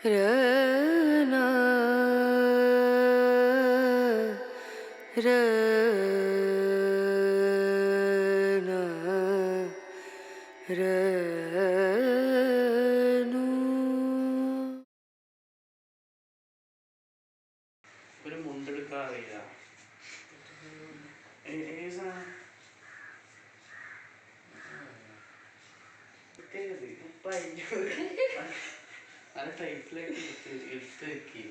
ഒരു മുണ്ടെടുക്കാൻ അറിയില്ല. നല്ല ടൈറ്റിലായിട്ട് എടുത്ത് വെക്കി.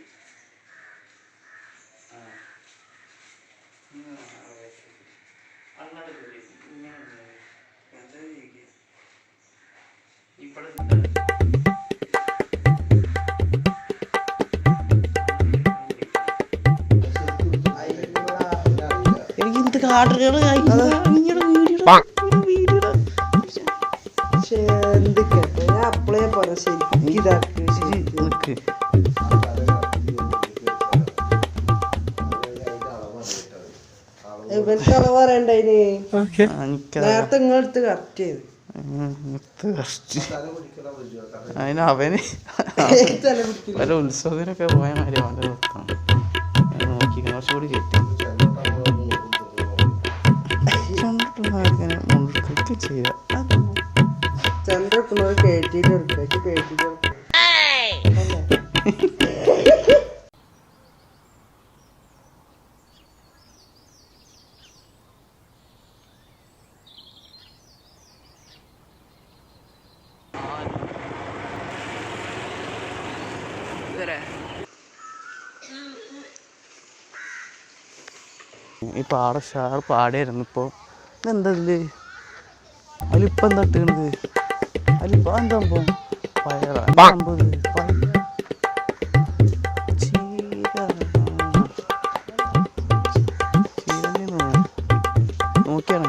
എനിക്കിത് കാട്ടുകൾ അപ്പളേ പറ ശരി ഇതാക്ക് ഇവർക്ക് അളവ് പറയണ്ടതിന് നേരത്തെ ഇങ്ങെടുത്ത് കറക്റ്റ് ചെയ്ത് അതിന് അവന് വല്ല ഉത്സവത്തിനൊക്കെ പോയ മാതിരി അവൻ്റെ നിർത്തണം നോക്കി കുറച്ചുകൂടി കെട്ടി മുണ്ടൊക്കെ ചെയ്യാം. ചന്ദ്രക്കുന്നവർ കേട്ടിട്ട് എടുക്കും കേട്ടിട്ട് ഈ പാട ഷാർ പാടിയായിരുന്നു. ഇപ്പോൾ ഇതെന്താ ഇതില് അതിലിപ്പോൾ എന്താ ഇട്ടത്? അതിലിപ്പോൾ എന്താ സംഭവം? നോക്കിയാണ്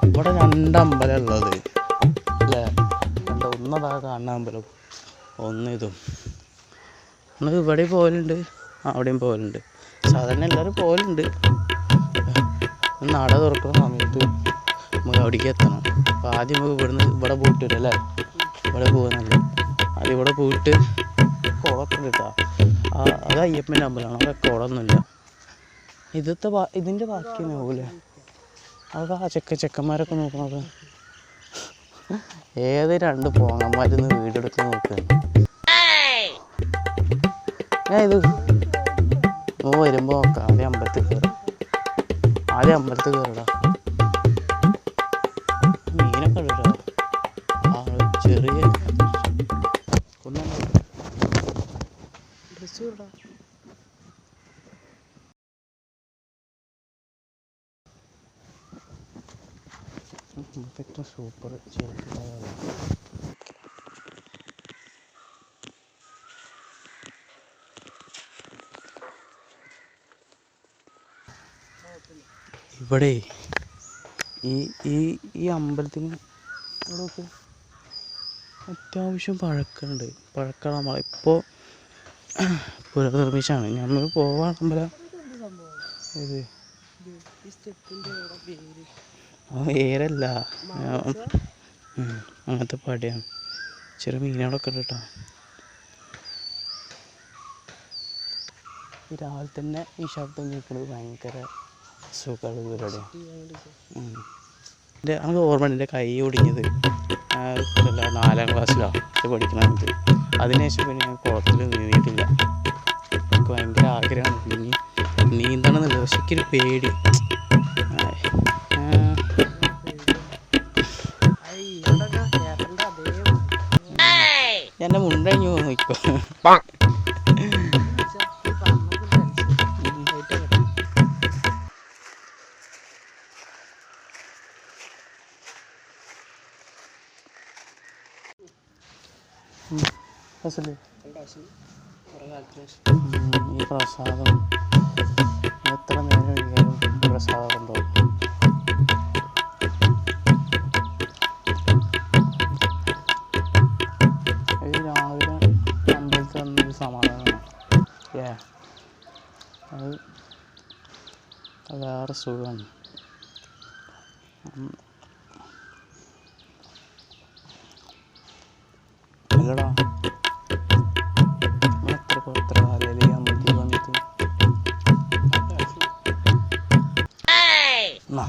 ഇവിടെ രണ്ടമ്പലം ഉള്ളത് അല്ലേ? ഒന്നതാ കാണുന്ന അമ്പലം, ഒന്ന് ഇതും. നമ്മൾ ഇവിടെ പോകലുണ്ട്, അവിടെയും പോകലുണ്ട്. സാധാരണ എല്ലാവരും പോകലുണ്ട്. നട തുറക്കുന്ന സമയത്ത് നമുക്ക് അവിടേക്ക് എത്തണം. അപ്പോൾ ആദ്യം നമുക്ക് ഇവിടെ പോയിട്ട് വരും അല്ലേ? ഇവിടെ പോകുന്നല്ലേ, അത് ഇവിടെ പോയിട്ട് കുളമൊക്കെ കിട്ടാം. അത് അയ്യപ്പൻ്റെ അമ്പലമാണ്, അവിടെ കുളമൊന്നുമില്ല. ഇതിൻ്റെ ബാക്കി തന്നെ പോകില്ലേ? അവിടെ ആ ചെക്കന്മാരൊക്കെ നോക്കുന്നത് ഏത് രണ്ട് പോങ്ങന്മാരിന്ന് വീടെടുത്ത് നോക്കുകയാണ്. ഞാൻ ഇത് വരുമ്പോൾ നോക്കാം. ആദ്യം അമ്പലത്തിൽ കയറിടാ. മീനൊക്കെ ഉണ്ടോ? ചെറിയ ഡ്രസ്സ് ഇടാ. സൂപ്പർ ചെറുപ്പം. ഇവിടെ ഈ അമ്പലത്തിന് ഇവിടെയൊക്കെ അത്യാവശ്യം പഴക്കമുണ്ട്. പഴക്കമുള്ള ഇപ്പോൾ പുനർനിർമ്മിച്ചാണ്. നമ്മൾ പോവാൻ അമ്പലം ഇത് ഏരല്ല, അങ്ങനത്തെ പടിയാണ്. ചെറിയ മീനുകളൊക്കെ ഉണ്ട് കേട്ടോ. ഈ രാവിലെ തന്നെ ഈ ശബ്ദം കേൾക്കുന്നത് ഭയങ്കര സുഖമുള്ള പരിപാടിയാണ്. നമുക്ക് ഓർമ്മ എൻ്റെ കൈ ഒടിഞ്ഞത് 4ാം ക്ലാസ്സിലാണ് പഠിക്കണത്. അതിനുശേഷം പിന്നെ ഞാൻ കുളത്തിൽ നീന്തിയിട്ടില്ല. എനിക്ക് ഭയങ്കര ആഗ്രഹമാണ് പിന്നെ നീന്തണമെന്നുള്ളത്. പക്ഷെ എനിക്കൊരു പേടി. എൻ്റെ മുണ്ടഴിഞ്ഞു നോക്കിക്കോ. ഈ പ്രസാദം എത്ര നേരം ഒഴിയാലും പ്രസാദം ഉണ്ടാവും. ഇത് രാവിലെ അമ്പലത്തിൽ വന്നൊരു സമാധാനമാണ്. അത് വേറെ സുഖമാണ്. അല്ലടാ എത്ര കാലല്ലേ അമ്മ വന്നിട്ട് എന്നാ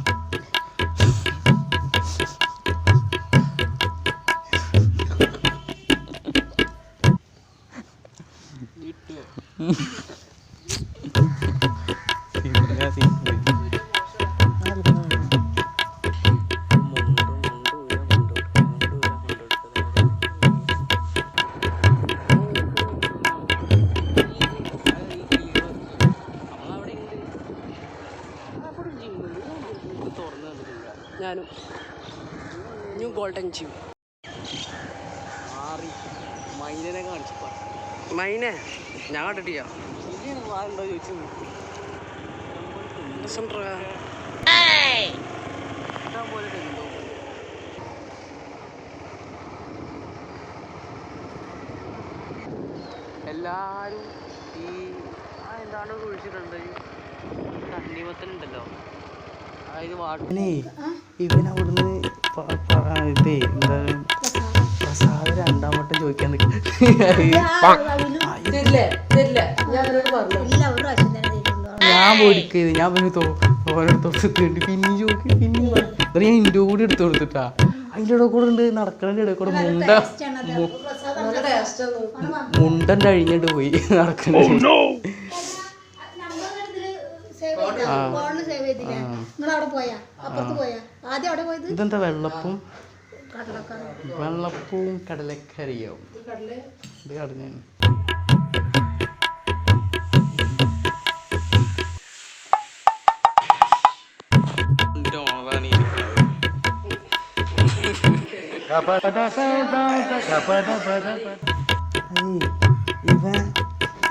ഞാനും ന്യൂ ഗോൾഡൻ ജിം മൈനെ കാണിച്ചു മൈനെ ഞാൻ കണ്ടിട്ടില്ല വാറുണ്ടോ ചോദിച്ചു എല്ലാരും ഈ എന്താണ് കുഴിച്ചിട്ടുണ്ട് തണ്ണിമത്തനുണ്ടല്ലോ അതായത് വാട്ടിനെ ഇവനവിടുന്ന് ഇതേ എന്താ പ്രസാദ് 2ാം വട്ടം ചോദിക്കാൻ നിൽക്കും ഞാൻ പൊടിക്കത് ഞാൻ പിന്നെ ഓരോരുത്തോട്ട് പിന്നെ ചോദിക്കും പിന്നെ ഞാൻ എൻ്റെ കൂടി എടുത്തു കൊടുത്തിട്ടാ അതിൻ്റെ ഇടയിൽ കൂടെ ഉണ്ട് നടക്കണതിൻ്റെ ഇടയിൽ കൂടെ മുണ്ടൻ കഴിഞ്ഞിട്ട് പോയി നടക്കണ ഇതെന്താ വെള്ളപ്പവും കടലക്കറിയോ ഇത് കടഞ്ഞാണ്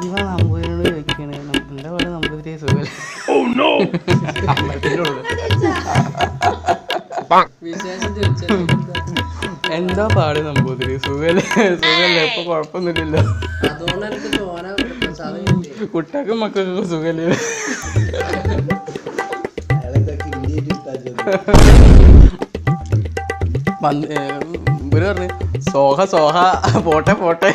ഇവ നമ്പൂതിരിയോട് ചോദിക്കണേ എന്താ പറയുക നമ്പൂതിരി സുഖം എന്താ പാട് നമ്പൂതിരി സുഖല്ലേ ഇപ്പൊ കുഴപ്പമൊന്നുമില്ലല്ലോ കുട്ടികൾക്കും മക്കൾക്കൊക്കെ സുഖല്ലേ ഇവര് പറഞ്ഞു സോഹ പോട്ടെ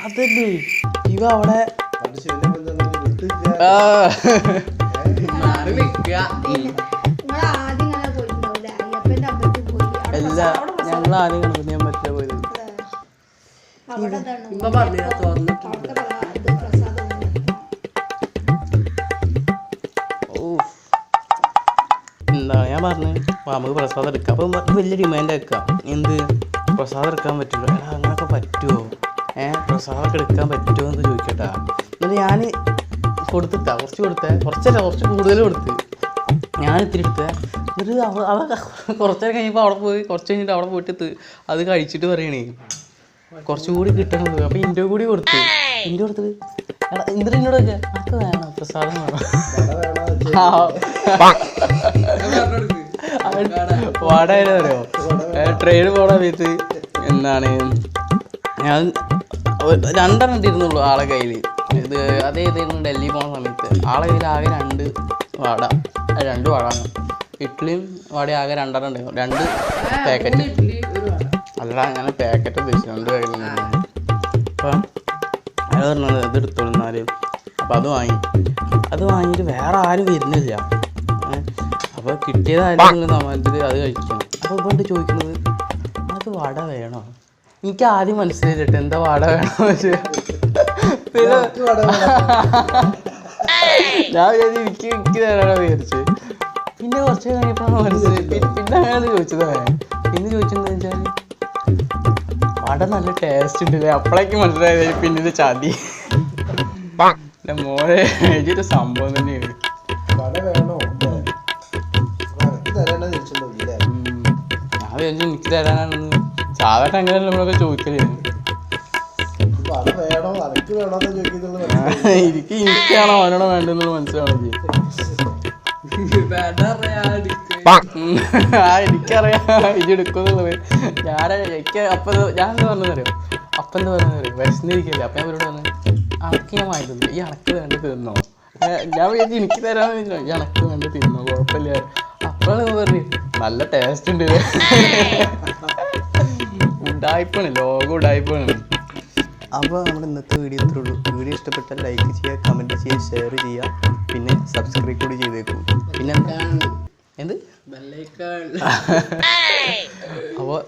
അതല്ലേ ഇവ അവിടെ അല്ല ഞങ്ങൾ ആദ്യം കണക്ക് ഞാൻ പറ്റില്ല പോയത് എന്താ ഞാൻ പറഞ്ഞത് നമുക്ക് പ്രസാദം എടുക്കാം അപ്പം വലിയ ഡിമാൻഡ് ആക്കാം എന്ത് പ്രസാദം എടുക്കാൻ പറ്റുള്ളൂ എടാ അങ്ങനൊക്കെ പറ്റുമോ പ്രസാദമൊക്കെ എടുക്കാൻ പറ്റുമോ എന്ന് ചോദിക്കട്ടാ എന്നിട്ട് ഞാൻ കൊടുത്തിട്ടാ കുറച്ച് കൂടുതൽ കൊടുത്ത് ഞാൻ ഇത്തിരി എടുത്തേ എന്നിട്ട് അവ കുറച്ച് നേരം കഴിഞ്ഞപ്പോൾ അവിടെ പോയി കുറച്ച് കഴിഞ്ഞിട്ട് അവിടെ പോയിട്ട് അത് കഴിച്ചിട്ട് പറയണേ കുറച്ചുകൂടി കിട്ടണത് അപ്പം ഇൻ്റെ കൂടി കൊടുത്ത് എന്നിട്ട് എന്നോടൊക്കെ അതൊക്കെ വേണം പ്രസാദം വേണം വാടായാലോ ട്രെയിൻ പോണ സമയത്ത് എന്താണ് ഞാൻ 2 ഇട്ടിരുന്നുള്ളൂ ആളെ കയ്യിൽ ഇത് അതേതായിരുന്നു ഡൽഹി പോണ സമയത്ത് ആളെ കയ്യിൽ ആകെ 2 വടയാണ് ഇഡ്ഡലിയും വടയും ആകെ 2 ഉണ്ടായിരുന്നു 2 പാക്കറ്റ് അല്ലടാ അങ്ങനെ പാക്കറ്റ് ഉദ്ദേശിച്ചു 2 പാക്കറ്റ് അപ്പം അയാൾ പറഞ്ഞത് ഇത് എടുത്തോളുന്നാല് അപ്പം അത് വാങ്ങിയിട്ട് വേറെ ആരും വരുന്നില്ല അപ്പോൾ കിട്ടിയതായാലും സമാനത്തിൽ അത് കഴിക്കണം അപ്പോൾ ഇപ്പം ചോദിക്കുന്നത് നമുക്ക് വട വേണോ എനിക്ക് ആദ്യം മനസ്സിലായിട്ടെ എന്താ വട വേണോ പിന്നെ ഞാൻ എനിക്ക് തരാണോ വിചാരിച്ച് പിന്നെ കുറച്ച് കഴിഞ്ഞപ്പോൾ മനസ്സിലായി പിന്നെ അങ്ങനെ ചോദിച്ചതാണ് പിന്നെ ചോദിച്ചെന്ന് വെച്ചാൽ വട നല്ല ടേസ്റ്റ് ഉണ്ടല്ലേ അപ്പോഴേക്ക് മനസ്സിലായത് പിന്നെ ഇത് ചതി മോനെ എഴുതിയൊരു സംഭവം തന്നെയാണ് ഞാൻ വിചാരിച്ചു എനിക്ക് തരാനാണെന്ന് സാധാരണ അങ്ങനെയല്ല നമ്മളൊക്കെ ചോദിക്കല് എനിക്കാണോ അവനോടോ വേണ്ടെന്നുള്ള മനസ്സിലാവണം എനിക്കറിയാം ഇത് എടുക്കുന്നുള്ളത് എനിക്ക് അപ്പം ഞാൻ എന്താ പറഞ്ഞറിയോ അപ്പം എന്താ പറഞ്ഞറിയോ വിശന്നിരിക്കല്ലേ അപ്പം ഞാൻ അവരോട് പറഞ്ഞു അണക്ക് ഞാൻ വാങ്ങി തന്നു ഈ അണക്ക് വേണ്ട തിന്നോ ഞാൻ വിചാരിച്ചു എനിക്ക് തരാമെന്ന് വെച്ചോ ഈ അണക്ക് വേണ്ട തിന്നോ കുഴപ്പമില്ല അപ്പോഴാണ് പറഞ്ഞു നല്ല ടേസ്റ്റ് ഉണ്ട് ഉടായ്പാണ്, ലോകം ഉടായ്പാണ്. അപ്പോൾ നമ്മുടെ ഇന്നത്തെ വീഡിയോ ഇത്രേ ഉള്ളൂ. വീഡിയോ ഇഷ്ടപ്പെട്ടാൽ ലൈക്ക് ചെയ്യുക, കമൻറ്റ് ചെയ്യുക, ഷെയർ ചെയ്യുക, പിന്നെ സബ്സ്ക്രൈബ് കൂടി ചെയ്തേക്കും. പിന്നെ എന്ത് ബെല്ലൈക്കൺ അപ്പോൾ